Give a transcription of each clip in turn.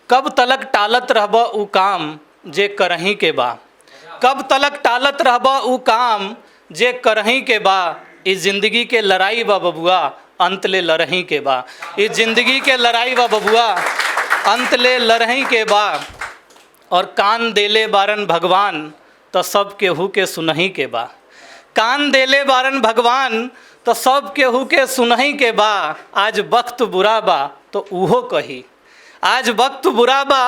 कब तलक टालत रहब उ काम जे करही के बा। कब तलक टालत रहब उ काम जे करही के बा। इस जिंदगी के लड़ाई बा बबुआ अंत ले लड़ही के बा। इस जिंदगी के लड़ाई बा बबुआ अंत ले लड़ही के बा। और कान देले बारन भगवान तो सब केहू के सुनही के बा। कान देले बारन भगवान तो सब केहू के सुनही के बा। आज वक्त बुरा बा तो उहो कही। आज वक्त बुरा बा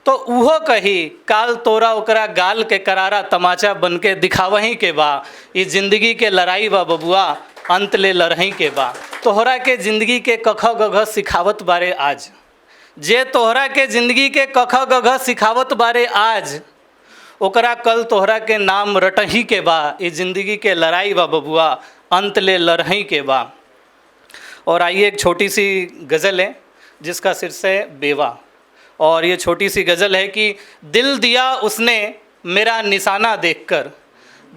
तो उहो कही। काल तोरा ओकरा गाल के करारा तमाचा बन के दिखावही के बा। इस जिंदगी के लड़ाई बा बबुआ अंत ले लड़ही के बा। तोहरा के ज़िंदगी के कख गघ सिखावत बारे आज। जे तोहरा के ज़िंदगी के कख गघ सिखावत बारे आज, ओकरा कल तोहरा के नाम रटही के बा। इस ज़िंदगी के लड़ाई बा बबुआ अंत ले लड़ही के बा। और आइए एक छोटी सी गज़ल है जिसका शीर्षक है बेवा। और ये छोटी सी गज़ल है कि दिल दिया उसने मेरा निशाना देखकर।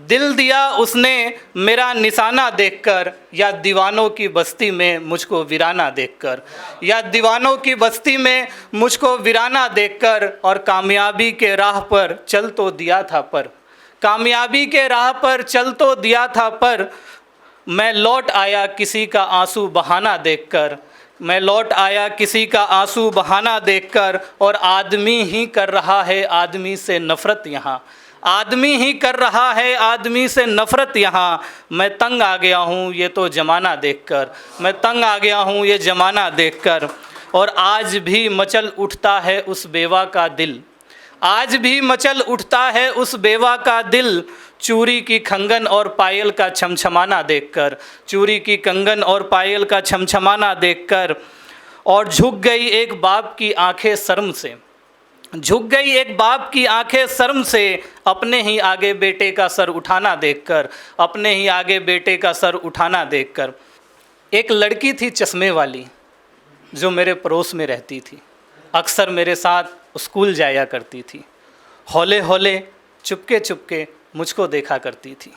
दिल दिया उसने मेरा निशाना देखकर। या दीवानों की बस्ती में मुझको वीराना देखकर। या दीवानों की बस्ती में मुझको वीराना देखकर। और कामयाबी के राह पर चल तो दिया था पर। कामयाबी के राह पर चल तो दिया था पर। मैं लौट आया किसी का आंसू बहाना देखकर। मैं लौट आया किसी का आंसू बहाना देखकर। और आदमी ही कर रहा है आदमी से नफ़रत यहाँ। आदमी ही कर रहा है आदमी से नफ़रत यहाँ। मैं तंग आ गया हूँ ये तो ज़माना देखकर। मैं तंग आ गया हूँ ये ज़माना देखकर। और आज भी मचल उठता है उस बेवा का दिल। आज भी मचल उठता है उस बेवा का दिल। चूड़ी की कंगन और पायल का छमछमाना देखकर। चूड़ी की कंगन और पायल का छमछमाना देखकर। और झुक गई एक बाप की आंखें शर्म से। झुक गई एक बाप की आंखें शर्म से। अपने ही आगे बेटे का सर उठाना देखकर। अपने ही आगे बेटे का सर उठाना देखकर। एक लड़की थी चश्मे वाली जो मेरे पड़ोस में रहती थी। अक्सर मेरे साथ स्कूल जाया करती थी। हौले हौले चुपके चुपके मुझको देखा करती थी।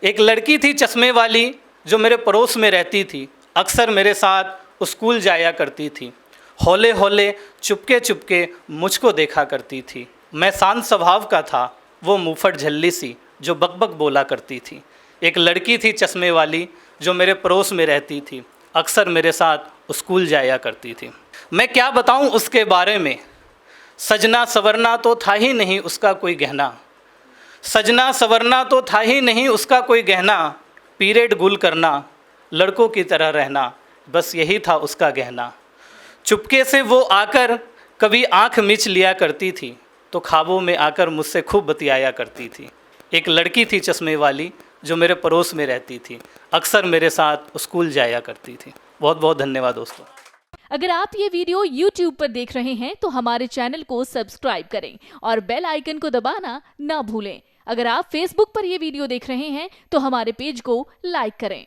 एक लड़की थी चश्मे वाली जो मेरे पड़ोस में रहती थी। अक्सर मेरे साथ स्कूल जाया करती थी। हौले हौले चुपके चुपके मुझको देखा करती थी। मैं शांत स्वभाव का था, वो मुँहफट झल्ली सी जो बकबक बोला करती थी। एक लड़की थी चश्मे वाली जो मेरे पड़ोस में रहती थी। अक्सर मेरे साथ स्कूल जाया करती थी। मैं क्या बताऊं उसके बारे में। सजना संवरना तो था ही नहीं उसका कोई गहना। सजना संवरना तो था ही नहीं उसका कोई गहना। पीरियड गुल करना, लड़कों की तरह रहना, बस यही था उसका गहना। चुपके से वो आकर कभी आंख मीच लिया करती थी तो ख्वाबों में आकर मुझसे खूब बतियाया करती थी। एक लड़की थी चश्मे वाली जो मेरे पड़ोस में रहती थी। अक्सर मेरे साथ स्कूल जाया करती थी। बहुत बहुत धन्यवाद दोस्तों। अगर आप ये वीडियो YouTube पर देख रहे हैं तो हमारे चैनल को सब्सक्राइब करें और बेल आइकन को दबाना ना भूलें। अगर आप Facebook पर ये वीडियो देख रहे हैं तो हमारे पेज को लाइक करें।